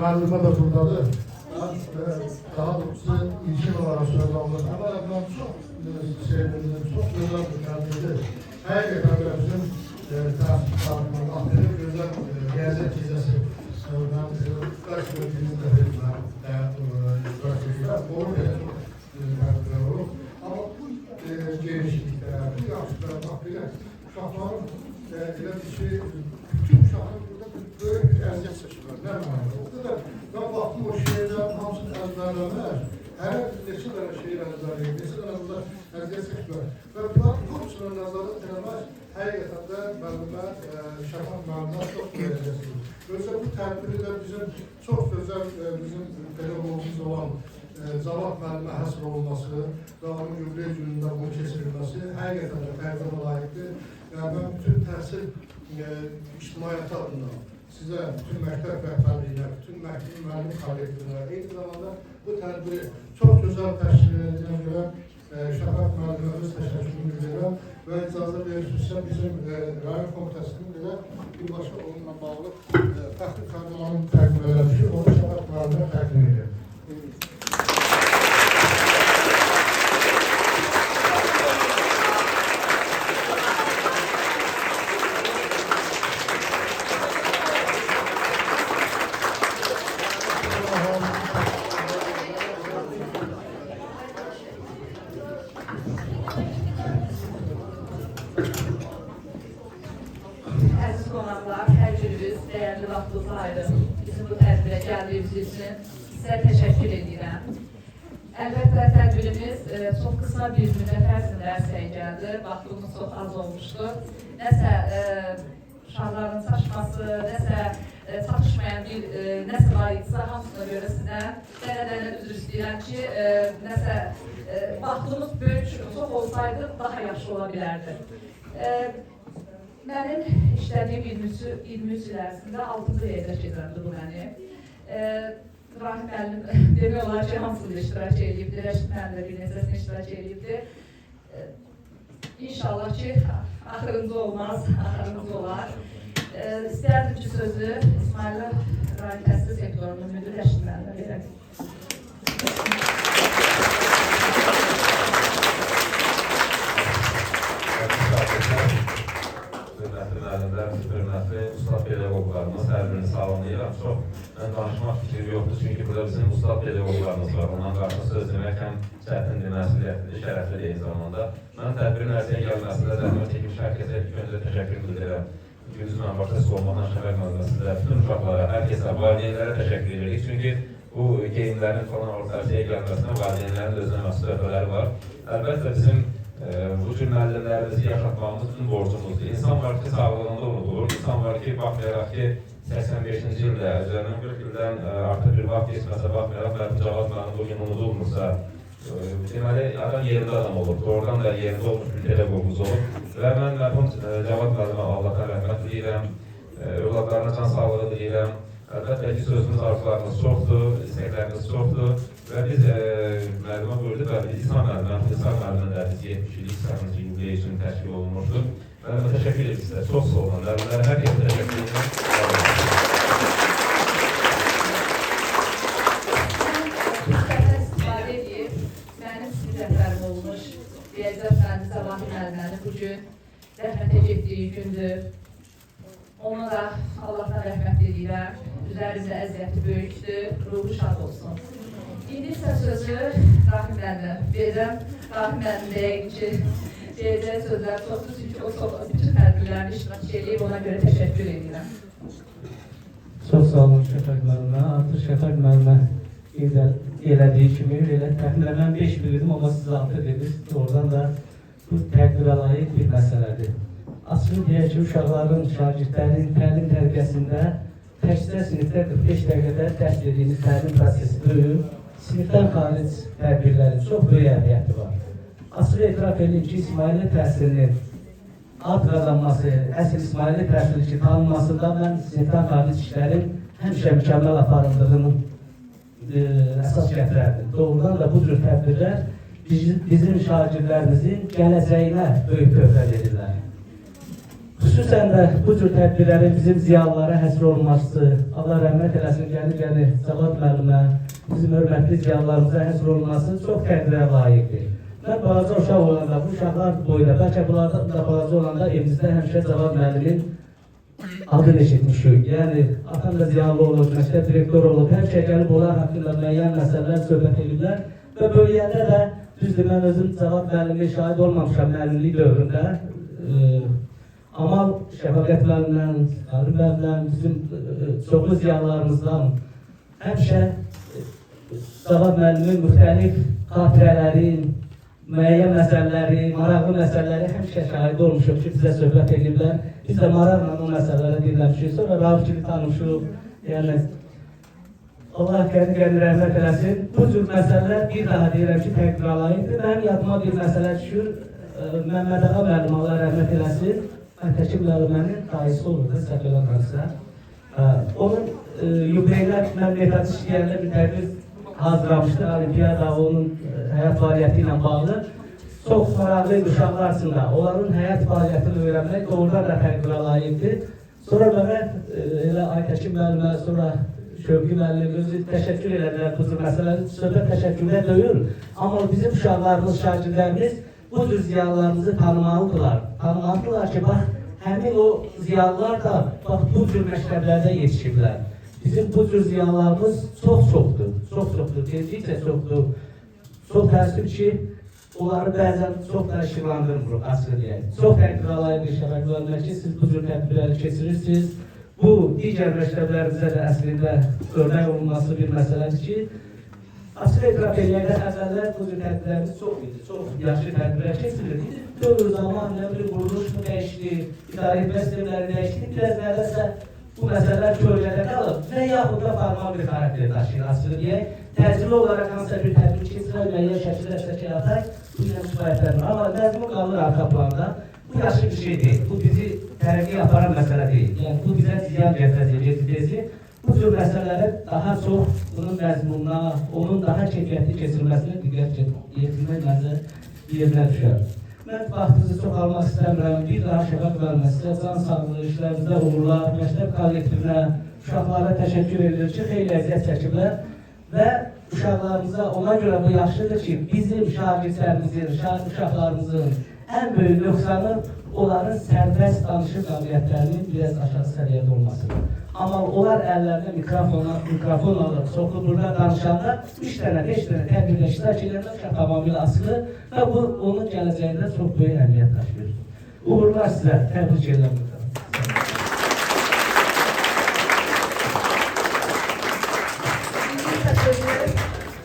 müəllima da buradadır. Daha doğrusu ilkin olarak söyləmdir. Ama ben çok sevdim, çok güzel bir müəllimdir. Həqiqətən bizim təhsil aktörü gözəl gəzək gecəsi. Ben kaç bölümünde verilmem, doğru belə çok olur. Ama bu genişlikler, bu yaşlılar, bak belə uşaqların elə bir şey, bütün uşaqlar burada böyle bir əziyyət çəkirlər, nə mənada? O kadar, ben baktım o şehirlerin hamısını əzbərləmər, hər neçə dənə şehir əzbərləyir, neçə dənə burada əziyyət çəkirlər. Və bunların hamısına nəzarət eləmək həqiqətən də müəllimə, Şəfaq müəllimə çox dəyərlidir. Özə bu tədbiri də bizim çox gözəl, bizim pedagogumuz olan Cavad müəllimə həsr olunması və onun yubiley günündə bunu keçirilməsi həqiqətən də təqdirə layiqdir. Mən bütün təhsil ictimaiyyəti adından sizə, bütün məktəb rəhbərliyinə, bütün məktəb müəllim kollektivinə, eyni zamanda bu tədbiri çox gözəl təşkil edilən görə Şəfaq müəllimə öz təşəkkürünü bildirirəm və icazə verirsə bizim rayon komitəsinin belə birbaşa onunla bağlı fəxri kadroların təqdim eləmişik, onu Şəfaq müəllimə təqdim edir. Əziz qonaqlar, hər gününüz dəyərli vaxtınızı ayırın. Bizim bu tədbirə gəldiyimiz üçün sizə təşəkkür edirəm. Əlbəttə, tədbirimiz çox qısa bir müddət ərzində ərsəyə gəldi. Vaxtımız çox az olmuşdu. Nəsə uşaqların çaşması, nəsə çatışmayan bir nəsə var idisə, hamısına görə sizdən dənə-dənə üzr istəyirəm ki, nəsə vaxtımız böyük, çox olsaydı daha yaxşı ola bilərdi. Mənim işlədiyim 23 il ərzində 6-cı yerdə gedirdi bu mənim. Rahim müəllim demək olar ki, hamısını iştirak edibdir, Rəşid müəllim də bir neçəsini iştirak edibdir. İnşallah ki, axırıncı olmaz, axırıncı olar. İstərdim ki, sözü İsmail Rayon Təhsil Sektorunun müdür Rəşid müəllimə verək. Müəllimlər, hörmətli ustad pedagoglarımız, hər birini salamlayıram. Çox mən danışmaq fikrim yoxdur, çünki burada bizim ustad pedagoglarımız var. Ondan qarşı söz demək həm çətindir, məsuliyyətlidir, şərəflidir eyni zamanda. Mən tədbirin ərsəyə gəlməsində zəhmət çəkmiş hər kəsə ilk öncə təşəkkür bildirirəm. Gündüz mən başda siz olmaqdan Şəfaq müəllimə sizlərə, bütün uşaqlara, hər kəsə, valideynlərə təşəkkür edirik. Çünki bu geyimlərin falan orta ərsəyə gəlməsində valideynlərin də özünə məsul öhdələri var. Əlbəttə bizim bu tür müəllimlərimizi yaşatmamız bütün borcumuzdur. İnsan var ki, sağlığında unudulur. İnsan var ki, baxmayaraq ki, 85-ci ildə, üzərindən 40 ildən artıq bir vaxt geçməsə, baxmayaraq mərhum Cavad müəllim bugün unudulmursa, deməli, adam yerində adam olur. Doğrudan da yerində olmuş bir pedagogumuz olur. Və mən mərhum Cavad müəllimə Allahdan rəhmət deyirəm, övladlarına can sağlığı deyirəm. Əlbəttə ki, sözümüz, arzularımız çoxdur, istəklərimiz çoxdur və biz müəllimə buyurduq və İslam müəllimə də biz 70 illik İslamın yubileyi üçün təşkil olunmuşdur. Müəllimə təşəkkür edir sizə, çox sağ olun. Müəllimlərə hər kəsə təşəkkür edirəm. İstifadə edib, mənim sizin rəhbərim olmuş Riyaziyyat müəllimi Səlahi müəllimənin bugün rəhmətə getdiyi gündür. Ona da Allahdan rəhmət edirəm. Üzərimizdə əziyyəti böyükdür, ruhu şad olsun. İndi isə sözü Rahim müəllimə verirəm. Rahim müəllim deyək ki, deyəcək sözlər çoxdur, çünki o bütün tədbirlərini iştirak edib, ona görə təşəkkür edirəm. Çox sağ olun Şəfaq müəllimə. Artıq Şəfaq müəllimə elədiyi kimi, elə təxminən mən 5 bilirdim, amma siz 6 dediniz. Oradan da bu təqdirə layiq bir məsələdir. Açıq deyək ki, uşaqların, şagirdlərin təlim tərbiyəsində təkcə sinifdə 45 dəqiqədə dərs verdiyiniz təlim prosesi böyük, sinifdən xaric tədbirlərin çox böyük əhəmiyyəti var. Açıq etiraf edin ki, İsmaili təhsilinin ad qazanması, əsl İsmaili təhsili ki, tanınmasında mən sinifdən xaric işlərin həmişə mükəmməl aparıldığını əsas gətirərdim. Doğrudan da bu cür tədbirlər bizim şagirdlərimizin gələcəyinə böyük töhfə verirlər. Xüsusən də bu cür tədbirlərin bizim ziyalılara həsr olunması, Allah rəhmət eləsin, yəni Cavad müəllimə, bizim hörmətli ziyalılarımıza həsr olunması çox təqdirə layiqdir. Mən balaca uşaq olanda, bu uşaqlar boyda, bəlkə bunlardan da balaca olanda evimizdə həmişə Cavad müəllimin adını eşitmişik. Yəni, atam da ziyalı olub, məktəb direktoru olub, həmişə gəlib onlar haqqında müəyyən məsələlər söhbət ediblər və böyüyəndə də, düzdür, mən özüm Cavad müəllimi şahid olmamışam müəllimlik dövründə. Amal Şəfaqət müəllimdən, Arif müəllimdən, bizim çoxlu ziyalılarımızdan həmişə Cavad müəllimin müxtəlif xatirələrin, müəyyən məsələləri, maraqlı məsələləri həmişə şahid olmuşuq ki, bizə söhbət ediblər. Biz də maraqla o məsələləri dinləmişik. Sonra Rauf kimi tanımışıq. Yəni, Allah qəni rəhmət eləsin. Bu cür məsələlər bir daha deyirəm ki, təqdir alayıqdır. Mənim yadıma bir məsələ düşür. Məmməd Ağa müəllim, Allah rəhmət eləsin. Təşkil müəllimənin dayısı olurdu, səhv eləmirəmsə. Onun yubileylər məmləkat işləyəndə bir tədbir hazırlamışdı. Olimpiyada onun həyat fəaliyyəti ilə bağlı. Çox maraqlı uşaqlar arasında onların həyat fəaliyyətini öyrənmək doğrudan da təqdirə layiqdir. Sonra Məhəmməd elə Aytəkin müəllimə, sonra Şövqi müəllim özü təşəkkür elədilər bu cür məsələlər. Söhbət təşəkkürdə deyil. Amma bizim uşaqlarımız, şagirdlərimiz bu cür ziyalılarımızı tanımalıdırlar. Tanımalıdırlar ki, bax, həmin o ziyalılar da bax, bu cür məktəblərdə yetişiblər. Bizim bu cür ziyalılarımız çox-çoxdur. Çox-çoxdur, dedikcə çoxdur. Çox təəssüf ki, onları bəzən çox da işıqlandırmırıq, asıl deyək. Çox təqdir alayıq Şəfaqət ki, siz bu cür tədbirləri keçirirsiniz. Bu, digər məktəblərimizə də əslində örnək olunması bir məsələdir ki, açıq etiraf eləyəndə əvvəllər bu cür tədbirlərimiz çox idi, çox yaxşı tədbirlər keçirildi. Dövr zaman, nə bilim, quruluş mu dəyişdi, idarə etmə sistemləri dəyişdi, biraz nədəsə bu məsələlər kölgədə qalıb və yaxud da formal bir xarakter daşıyır, açıq deyək. Təcrübə olaraq hansısa bir tədbir keçirək, müəyyən şəkildə şəkil ataq, bu ilə müsbətlərdir. Amma məzmun qalır arxa planda, bu yaxşı bir şey deyil, bu bizi tərəqqiyə aparan məsələ deyil. Yəni, bu bizə ziyan gətirəcək. Bu cür məsələlərə daha çox bunun məzmununa, onun daha keyfiyyətli keçirilməsinə diqqət yetirmək məncə yerinə düşər. Mən vaxtınızı çox almaq istəmirəm. Bir daha Şəfaq müəlliməsinə can sağlığı, işlərimizdə uğurlar, məktəb kollektivinə, uşaqlara təşəkkür edilir ki, xeyli əziyyət çəkiblər və uşaqlarımıza ona görə bu yaxşıdır ki, bizim şagirdlərimizin, uşaqlarımızın ən böyük nöqsanı onların sərbəst danışıq qabiliyyətlərinin biraz aşağı səviyyədə olmasıdır. Amma onlar əllərində mikrofon alır, çoxlu burada danışanda 3 dənə, 5 dənə tədbirdə iştirak edəndə uşaq tamamilə asılı və bu, onun gələcəyində çox böyük əhəmiyyət daşıyır. Uğurlar sizə, təbrik edirəm.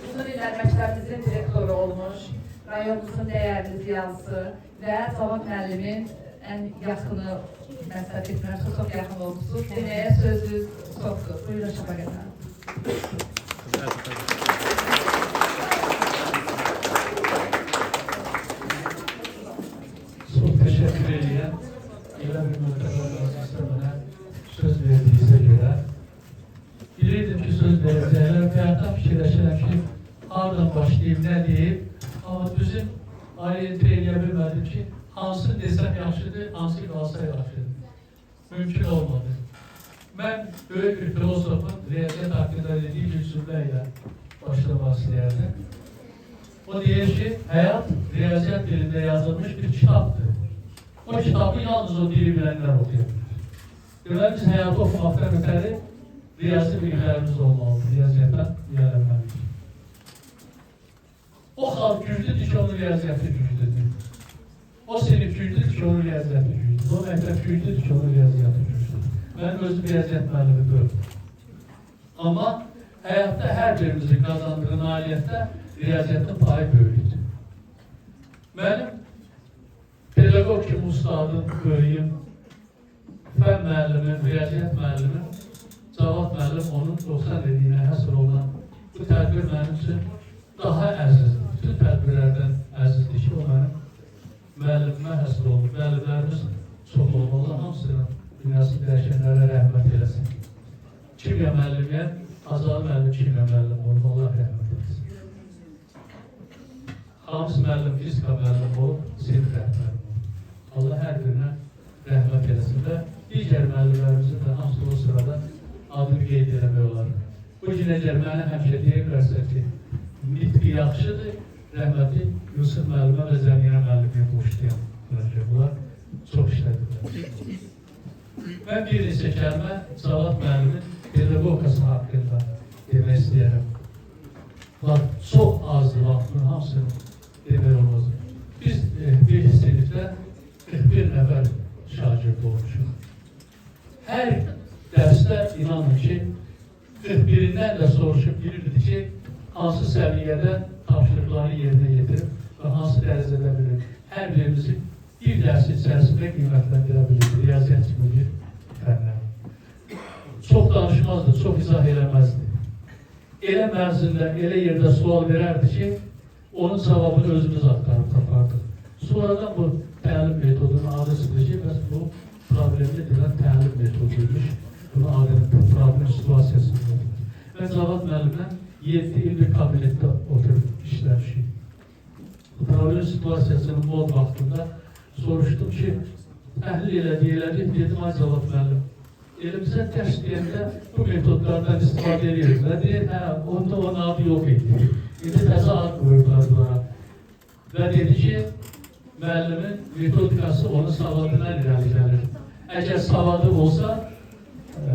Uzun illər məktəbimizin direktoru olmuş, rayonumuzun dəyərli ziyalısı və Cavad müəllimin ən yaxını məsələ etmirəmsə, çox yaxın olmuşsunuz. Deməyə sözünüz çoxdur. Buyurun Şəfaqət müəllim. Çox təşəkkür edirəm. Elə bir mütəxəssislər mənə söz verdiyinizə görə. Bilirdim ki, söz verəcəklər. Həyatdan fikirləşirəm ki, hardan başlayıb, nə deyib. Amma düzüm orientə eləyə bilmədim ki, hansı desəm yaxşıdır, hansı qalsa yaxşıdır. Mümkün olmadı. Mən böyük bir filosofun riyaziyyat haqqında dediyi bir cümlə ilə başlamaq istəyərdim. O deyir ki, həyat riyaziyyat dilində yazılmış bir kitabdır. O kitabı yalnız o dili bilənlər oxuyur. Deməli, biz həyatı oxumaqdan ötəri riyazi bilgilərimiz olmalıdır, riyaziyyatdan öyrənməlidir. O xalq güclüdür ki, onun riyaziyyatı güclüdür. O sinif güclüdür ki, onun riyaziyyatı güclüdür. O məktəb güclüdür ki, onun riyaziyyatı güclüdür. Mənim özüm riyaziyyat müəllimi görürüm. Amma həyatda hər birimizin qazandığı nailiyyətdə riyaziyyatın payı böyükdür. Mənim pedagog kimi ustadım, böyüyüm, fən müəllimim, riyaziyyat müəllimim, Cavad müəllim onun 90 dediyinə həsr olunan bu tədbir mənim üçün daha əzizdir. Bütün tədbirlərdən əzizdir ki, o mənim müəllimimə həsr olunur. Müəllimlərimiz çox olmalı, hamısının dünyası dəyişənlərə rəhmət eləsin. Kimya müəllimiyə, Azalı müəllim kimya müəllim olub, Allah rəhmət eləsin. Hamısı müəllim, fizika müəllim olub, sinif rəhmərim olub. Allah hər birinə rəhmət eləsin və digər müəllimlərimizin də hamısı o sırada adını qeyd eləmək olar. Bu gün əgər mənə həmişə deyirlərsə ki, nitqi yaxşıdır, rəhmətli Yusuf müəllimə və Zəminə müəllimə borçluyam. Bunlar çox işlədirlər. Mən bir neçə kəlmə Cavad müəllimin pedagogikası haqqında demək istəyərəm. Bunlar çox azdır vaxtın hamısını demək olmaz. Biz bir sinifdə 41 nəfər şagird olmuşuq. Hər dərsdə inanın ki, 41-indən də soruşub bilirdi ki, hansı səviyyədə tapşırıqları yerinə yetirib və hansı dərəcədə bilir. Hər birimizi bir dərsi içərisində qiymətləndirə bilirdi, riyaziyyat kimi bir fənlər. Çox danışmazdı, çox izah eləməzdi. Elə mərzində, elə yerdə sual verərdi ki, onun cavabını özümüz axtarıb tapardıq. Sonradan bu təlim metodunun adısıdır ki, bəs bu problemli deyilən təlim metoduymuş. Bunun adını problem situasiyasıdır. Və Cavad müəllimlə 7 il bir kabinetdə oturub işləmişik. Bu problem situasiyasının mod vaxtında soruşdum ki, təhlil elədik, dedim, ay Cavad müəllim, elimizə dərs deyəndə bu metodlardan istifadə ediyorlar. Deyir, onda onun adı yox idi. İndi təzə ad qoyublar bunlara. Və dedi ki, müəllimin metodikası onun savadına irəli gəlir. Əgər savadı olsa,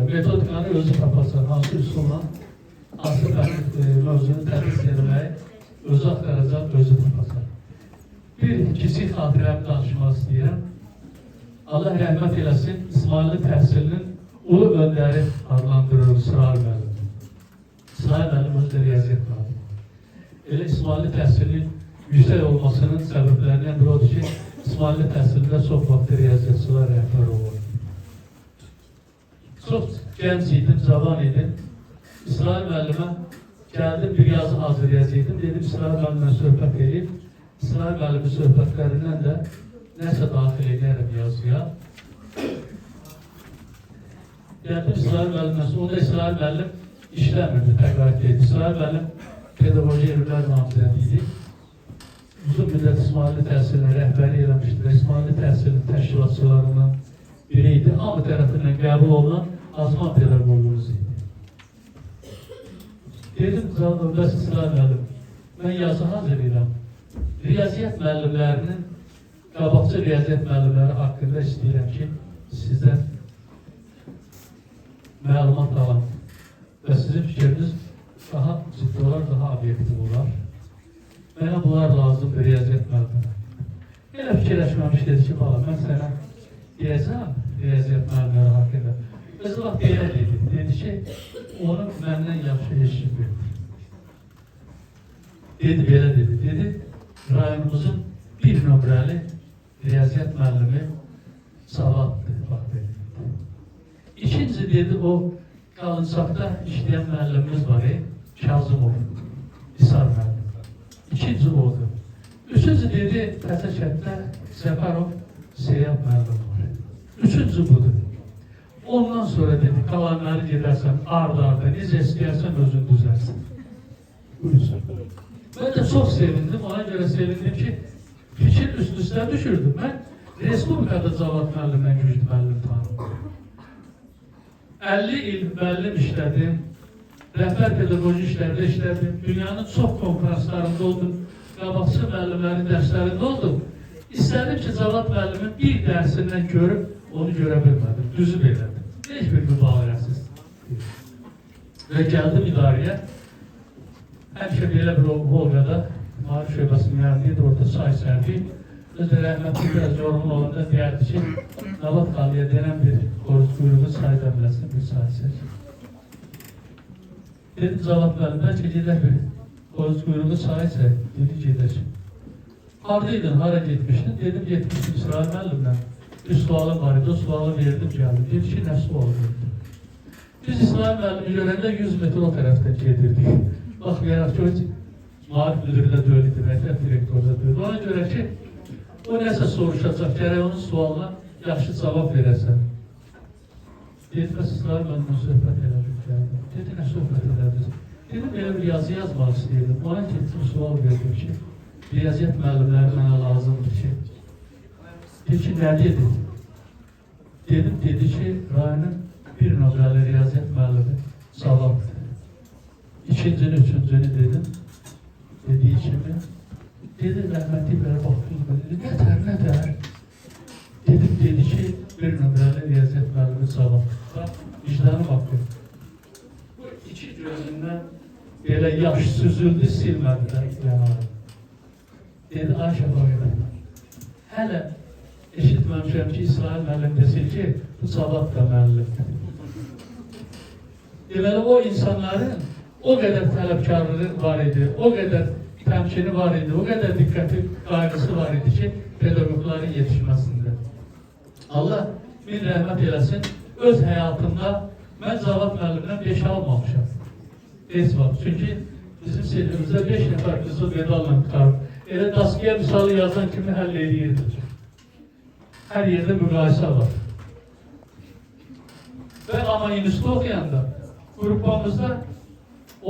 metodikanı özü tapacaq, hansı üsulla, hansı mövzunu tədris etməyi özü axtaracaq, özü tapacaq. Bir kiçik xatirəmi danışmaq istəyirəm. Allah rəhmət eləsin, İsmailli təhsilinin ulu öndəri adlandırılır İsrail müəllim. İsrail müəllim özü riyaziyyat müəllim. Elə İsmailli təhsilinin yüksək olmasının səbəblərindən biri odur ki, İsmailli təhsilində çox vaxt riyaziyyatçılar rəhbər olur. Çox gənc idim, cavan idim. İsrail müəllimə gəldim, bir yazı hazırlayacaqdım. Dedim, İsrail müəllimə söhbət edib. İsrail müəllimin söhbətlərindən də nəsə daxil edərəm yazıya. Gəldim İsrail müəllimə, onda İsrail müəllim işləmirdi, təqaüd edildi. İsrail müəllim pedagojik elmlər namizədi idi. Uzun müddət İsmailli təhsilinə rəhbəri eləmişdir və İsmailli təhsilinin təşkilatçılarından biri idi. Hamı tərəfindən qəbul olunan azman pedagogumuz idi. Dedim, bəs İsrail müəllim, mən yazı hazırlayıram. Riyaziyyat müəllimlərinin, qabaqçı riyaziyyat müəllimləri haqqında istəyirəm ki, sizdən məlumat alam və sizin fikriniz daha ciddi olar, daha obyektiv olar. Mənə bunlar lazımdır riyaziyyat müəllimə. Elə fikirləşməmiş dedi ki, bala, mən sənə deyəcəm riyaziyyat müəllimləri haqqında. Özü vaxt belə dedi. Dedi ki, onu məndən yaxşı heç kim bilmir. Dedi, belə dedi. Dedi, rayonumuzun bir nömrəli riyaziyyat müəllimi Savaddır. Bax, dedi. İkinci dedi, o Qalıncaqda işləyən müəllimimiz var, Kazımov, İsar müəllim. İkinci oldu. Üçüncü dedi, Təzəkətdə Səfərov Seyyab müəllim var. Üçüncü budur. Ondan sonra dedi, qalanları gedərsən, arda-arda, necə istəyərsən özün düzərsən. Buyursun. Mən də çox sevindim, ona görə sevindim ki, fikir üst-üstə düşürdüm. Mən Respublikada Cavad müəllimdən güclü müəllim tanıdım. 50 il müəllim işlədim, rəhbər pedagoji işlərdə işlədim, dünyanın çox konferanslarında oldum, qabaqçı müəllimlərin dərslərində oldum. İstədim ki, Cavad müəllimin bir dərsindən görüb, onu görə bilmədim, düzü belədim. Heç bir mübaliğəsiz. Və gəldim idarəyə, həmişə belə bir Volqada, Maarif şöbəsinin yanındaydı, orada çay sərdik. Özü rəhmətli biraz yorğun olanda deyərdi ki, Cavad Xaliyə denən bir xoruz quyruğu çay dəmləsin, bir çay sərdik. Dedim, Cavad müəllim, bəlkə gedək bir xoruz quyruğu çay içək, dedi, gedək. Haradaydın, hara getmişdin? Dedim, getmişdim İsrail müəllimlə. Bir sualım var idi, o sualı verdim, gəldim. Dedi ki, nə sualı verdim? Biz İsrail müəllimi görəndə 100 metr o tərəfdən gedirdik. Baxmayaraq ki, Maarif müdüründə döyüldü, məktəb direktorda döyüldü. Ona görə ki, o nəsə soruşacaq, gərək onun sualına yaxşı cavab verəsən. Dedi, bəs İsrail müəllimlə söhbət elədik, gəldim. Dedi, nə söhbət elədiniz? Dedim, belə bir yazı yazmaq istəyirdim. Ona getdim, sual verdim ki, riyaziyyat müəllimləri mənə lazımdır ki, dedi ki, nə dedi? Dedim, dedi ki, rayonun bir nömrəli riyaziyyat müəllimi sağlamdır. İkincini, üçüncünü dedim. Dediği kimi, dedi, rəhmətli belə baxdı, dedi, nətər? Dedim, dedi ki, bir nömrəli riyaziyyat müəllimi sağlamdır. Bax, vicdanı bakıyor. Bu iki gözündən belə yaş süzüldü, silmədi də yanarım. Dedi, Ayşə Bağırım, hələ eşitməmişəm ki, İsrail müəllim desin ki, bu Sabat da müəllimdir. Deməli, o insanların o qədər tələbkarlığı var idi, o qədər təmkini var idi, o qədər diqqəti, qayğısı var idi ki, pedagogların yetişməsində. Allah min rəhmət eləsin, öz həyatımda mən Zavat müəllimdən 5 almamışam. Heç var. Çünki bizim sinifimizdə 5 nəfər qızıl medalla tutarım. Elə daskiyə misalı yazan kimi həll edirdik. Hər yerdə müqayisə var. Və amma institut oxuyanda qrupamızda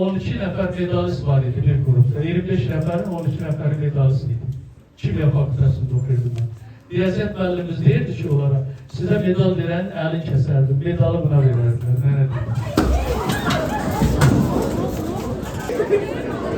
12 nəfər medalist var idi bir qrupda. 25 nəfərin 12 nəfəri medalist idi. Kimya fakültəsində oxuyordum mən. Riyaziyyat müəllimimiz deyirdi ki, onlara, sizə medal verən əlin kəsərdim, medalı buna verərdim. Mənə